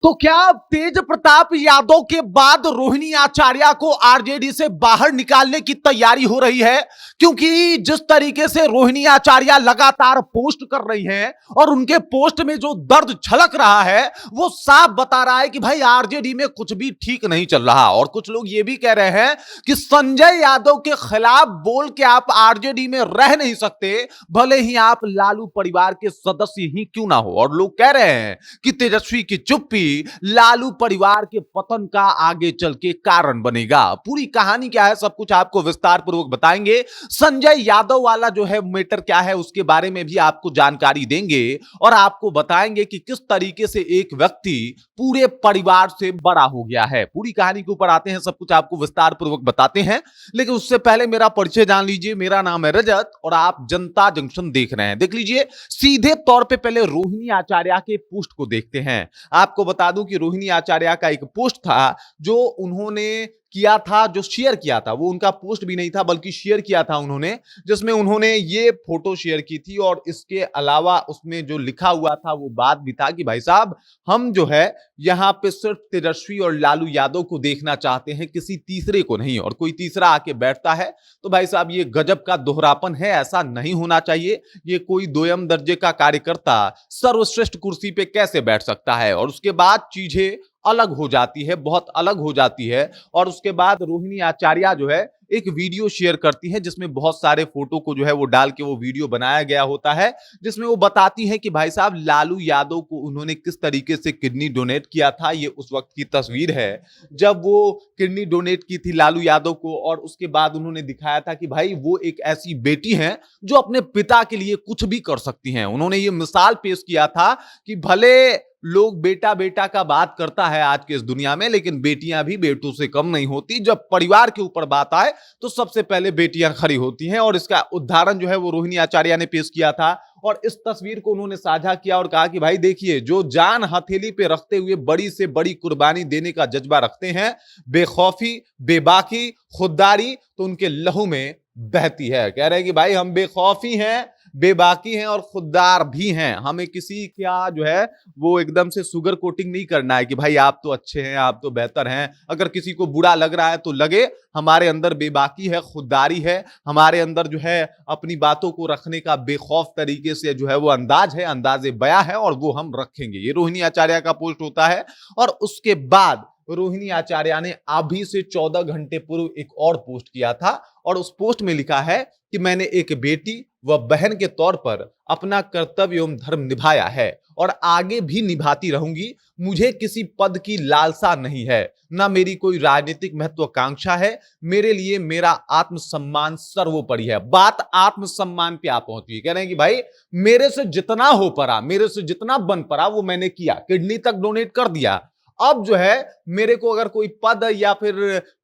तो क्या तेज प्रताप यादव के बाद रोहिणी आचार्य को आरजेडी से बाहर निकालने की तैयारी हो रही है? क्योंकि जिस तरीके से रोहिणी आचार्य लगातार पोस्ट कर रही हैं और उनके पोस्ट में जो दर्द झलक रहा है वो साफ बता रहा है कि भाई आरजेडी में कुछ भी ठीक नहीं चल रहा। और कुछ लोग ये भी कह रहे हैं कि संजय यादव के खिलाफ बोल के आप आरजेडी में रह नहीं सकते, भले ही आप लालू परिवार के सदस्य ही क्यों ना हो। और लोग कह रहे हैं कि तेजस्वी की चुप्पी लालू परिवार के पतन का आगे चल के कारण बनेगा। पूरी कहानी क्या है सब कुछ आपको विस्तार पूर्वक बताएंगे। संजय यादव वाला जो है मैटर क्या है उसके बारे में भी आपको जानकारी देंगे और आपको बताएंगे कि किस तरीके से एक व्यक्ति पूरे परिवार से बड़ा हो गया है। पूरी कहानी के ऊपर आते हैं, सब कुछ आपको विस्तार पूर्वक बताते हैं, लेकिन उससे पहले मेरा परिचय जान लीजिए। मेरा नाम है रजत और आप जनता जंक्शन देख रहे हैं। देख लीजिए सीधे तौर पे पहले रोहिणी आचार्य के पोस्ट को देखते हैं। आपको बता दूं कि रोहिणी आचार्य का एक पोस्ट था जो उन्होंने किया था, जो शेयर किया था, वो उनका पोस्ट भी नहीं था बल्कि शेयर किया था उन्होंने, जिसमें उन्होंने ये फोटो शेयर की थी और इसके अलावा उसमें जो लिखा हुआ था वो बात भी था कि भाई साहब हम जो है यहां पे सिर्फ तेजस्वी और लालू यादव को देखना चाहते हैं, किसी तीसरे को नहीं। और कोई तीसरा आके बैठता है तो भाई साहब ये गजब का दोहरापन है, ऐसा नहीं होना चाहिए। ये कोई दोयम दर्जे का कार्यकर्ता सर्वश्रेष्ठ कुर्सी पे कैसे बैठ सकता है। और उसके बाद चीजें अलग हो जाती है, बहुत अलग हो जाती है। और उसके बाद रोहिणी आचार्य जो है एक वीडियो शेयर करती है जिसमें बहुत सारे फोटो को जो है वो डाल के वो वीडियो बनाया गया होता है, जिसमें वो बताती है कि भाई साहब लालू यादव को उन्होंने किस तरीके से किडनी डोनेट किया था। ये उस वक्त की तस्वीर है जब वो किडनी डोनेट की थी लालू यादव को, और उसके बाद उन्होंने दिखाया था कि भाई वो एक ऐसी बेटी है जो अपने पिता के लिए कुछ भी कर सकती हैं। उन्होंने ये मिसाल पेश किया था कि भले लोग बेटा बेटा का बात करता है आज के इस दुनिया में, लेकिन बेटियां भी बेटों से कम नहीं होती। जब परिवार के ऊपर बात आए तो सबसे पहले बेटियां खड़ी होती हैं। और इसका उदाहरण जो है वो रोहिणी आचार्य ने पेश किया था और इस तस्वीर को उन्होंने साझा किया और कहा कि भाई देखिए, जो जान हथेली पे रखते हुए बड़ी से बड़ी कुर्बानी देने का जज्बा रखते हैं, बेखौफी, बेबाकी, खुददारी तो उनके लहू में बहती है। कह रहे हैं कि भाई हम बेखौफी हैं, बेबाकी हैं और खुददार भी हैं। हमें किसी का जो है वो एकदम से शुगर कोटिंग नहीं करना है कि भाई आप तो अच्छे हैं, आप तो बेहतर हैं। अगर किसी को बुरा लग रहा है तो लगे, हमारे अंदर बेबाकी है, खुददारी है, हमारे अंदर जो है अपनी बातों को रखने का बेखौफ तरीके से जो है वो अंदाज है, अंदाजे बयां है, और वो हम रखेंगे। ये रोहिणी आचार्य का पोस्ट होता है। और उसके बाद रोहिणी आचार्य ने अभी से 14 घंटे पूर्व एक और पोस्ट किया था और उस पोस्ट में लिखा है कि मैंने एक बेटी व बहन के तौर पर अपना कर्तव्य एवं धर्म निभाया है और आगे भी निभाती रहूंगी। मुझे किसी पद की लालसा नहीं है, ना मेरी कोई राजनीतिक महत्वाकांक्षा है। मेरे लिए मेरा आत्मसम्मान सर्वोपरि है। बात आत्मसम्मान पे आप पहुंची। कह रहे हैं कि भाई मेरे से जितना हो पड़ा, मेरे से जितना बन पड़ा वो मैंने किया, किडनी तक डोनेट कर दिया। अब जो है मेरे को अगर कोई पद या फिर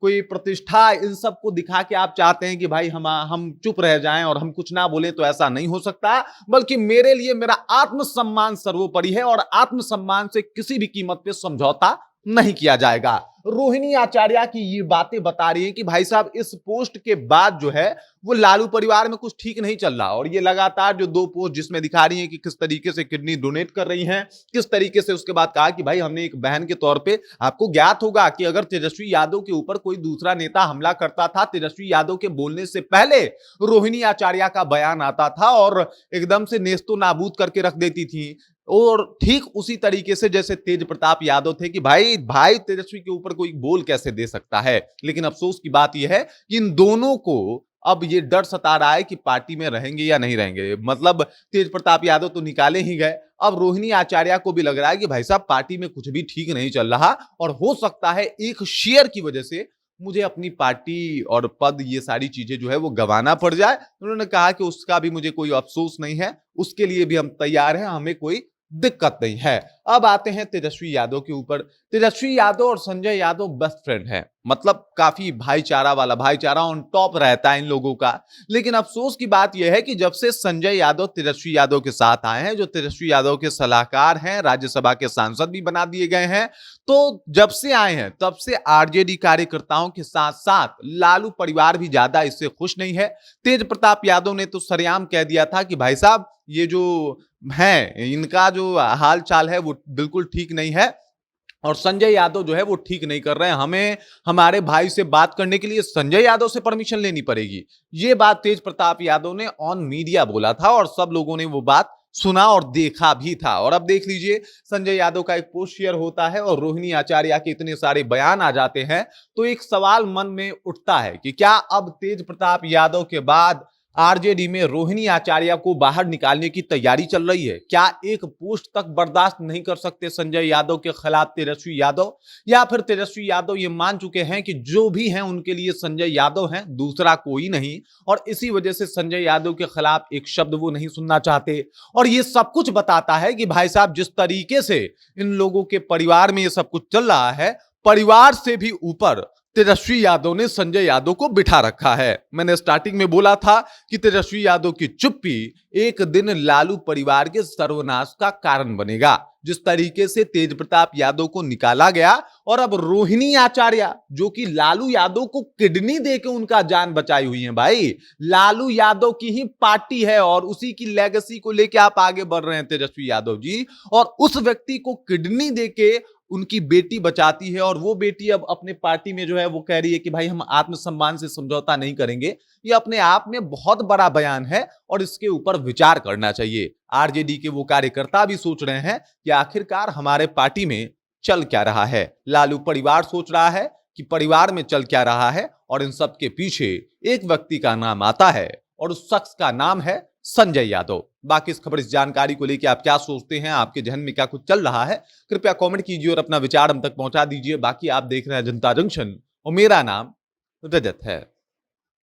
कोई प्रतिष्ठा इन सब को दिखा के आप चाहते हैं कि भाई हम चुप रह जाएं और हम कुछ ना बोले, तो ऐसा नहीं हो सकता। बल्कि मेरे लिए मेरा आत्मसम्मान सर्वोपरि है और आत्मसम्मान से किसी भी कीमत पे समझौता नहीं किया जाएगा। रोहिणी आचार्य की ये बातें बता रही है कि भाई साहब इस पोस्ट के बाद जो है वो लालू परिवार में कुछ ठीक नहीं चल रहा। और ये लगातार जो 2 पोस्ट जिसमें दिखा रही है कि किस तरीके से किडनी डोनेट कर रही हैं, किस तरीके से, उसके बाद कहा कि भाई हमने एक बहन के तौर पे, आपको ज्ञात होगा कि अगर तेजस्वी यादव के ऊपर कोई दूसरा नेता हमला करता था, तेजस्वी यादव के बोलने से पहले रोहिणी आचार्य का बयान आता था और एकदम से नेस्तो नाबूद करके रख देती थी। और ठीक उसी तरीके से जैसे तेज प्रताप यादव थे कि भाई भाई तेजस्वी के ऊपर कोई बोल कैसे दे सकता है। लेकिन अफसोस की बात यह है कि इन दोनों को अब ये डर सता रहा है कि पार्टी में रहेंगे या नहीं रहेंगे। मतलब तेज प्रताप यादव तो निकाले ही गए, अब रोहिणी आचार्य को भी लग रहा है कि भाई साहब पार्टी में कुछ भी ठीक नहीं चल रहा और हो सकता है एक शेयर की वजह से मुझे अपनी पार्टी और पद, ये सारी चीजें जो है वो गंवाना पड़ जाए। उन्होंने कहा कि उसका भी मुझे कोई अफसोस नहीं है, उसके लिए भी हम तैयार हैं, हमें कोई दिक्कत नहीं है। अब आते हैं तेजस्वी यादव के ऊपर। तेजस्वी यादव और संजय यादव बेस्ट फ्रेंड हैं, मतलब काफी भाईचारा वाला, भाईचारा ऑन टॉप रहता है इन लोगों का। लेकिन अफसोस की बात यह है कि जब से संजय यादव तेजस्वी यादव के साथ आए हैं, जो तेजस्वी यादव के सलाहकार हैं, राज्यसभा के सांसद भी बना दिए गए हैं, तो जब से आए हैं तब से आरजेडी कार्यकर्ताओं के साथ साथ लालू परिवार भी ज्यादा इससे खुश नहीं है। तेज प्रताप यादव ने तो सरेआम कह दिया था कि भाई साहब ये जो है इनका जो हाल चाल है वो बिल्कुल ठीक नहीं है। और संजय यादव जो है वो ठीक नहीं कर रहे हैं। हमें हमारे भाई से बात करने के लिए संजय यादव से परमिशन लेनी पड़ेगी। ये बात तेज प्रताप यादव ने ऑन मीडिया बोला था और सब लोगों ने वो बात सुना और देखा भी था। और अब देख लीजिए, संजय यादव का एक पोस्ट शेयर होता है और रोहिणी आचार्य के इतने सारे बयान आ जाते हैं, तो एक सवाल मन में उठता है कि क्या अब तेज प्रताप यादव के बाद आरजेडी में रोहिणी आचार्य को बाहर निकालने की तैयारी चल रही है? क्या एक पोस्ट तक बर्दाश्त नहीं कर सकते संजय यादव के खिलाफ तेजस्वी यादव, या फिर तेजस्वी यादव ये मान चुके हैं कि जो भी हैं उनके लिए संजय यादव हैं, दूसरा कोई नहीं, और इसी वजह से संजय यादव के खिलाफ एक शब्द वो नहीं सुनना चाहते? और ये सब कुछ बताता है कि भाई साहब, जिस तरीके से इन लोगों के परिवार में ये सब कुछ चल रहा है, परिवार से भी ऊपर तेजस्वी यादव ने संजय यादव को बिठा रखा है। मैंने स्टार्टिंग में बोला था कि तेजस्वी यादव की चुप्पी एक दिन लालू परिवार के सर्वनाश का कारण बनेगा। जिस तरीके से तेज प्रताप यादव को निकाला गया और अब रोहिणी आचार्य, जो कि लालू यादव को किडनी देके उनका जान बचाई हुई है, भाई लालू यादव की ही पार्टी है और उसी की लेगेसी को लेके आप आगे बढ़ रहे हैं तेजस्वी यादव जी, और उस व्यक्ति को किडनी देके उनकी बेटी बचाती है, और वो बेटी अब अपने पार्टी में जो है वो कह रही है कि भाई हम आत्मसम्मान से समझौता नहीं करेंगे। ये अपने आप में बहुत बड़ा बयान है और इसके ऊपर विचार करना चाहिए। आरजेडी के वो कार्यकर्ता भी सोच रहे हैं कि आखिरकार हमारे पार्टी में चल क्या रहा है। लालू परिवार सोच रहा है कि परिवार में चल क्या रहा है, और इन सब के पीछे एक व्यक्ति का नाम आता है और उस शख्स का नाम है संजय यादव। बाकी इस खबर, इस जानकारी को लेकर आप क्या सोचते हैं, आपके जहन में क्या कुछ चल रहा है, कृपया कमेंट कीजिए और अपना विचार हम तक पहुंचा दीजिए। बाकी आप देख रहे हैं जनता जंक्शन और मेरा नाम रजत है।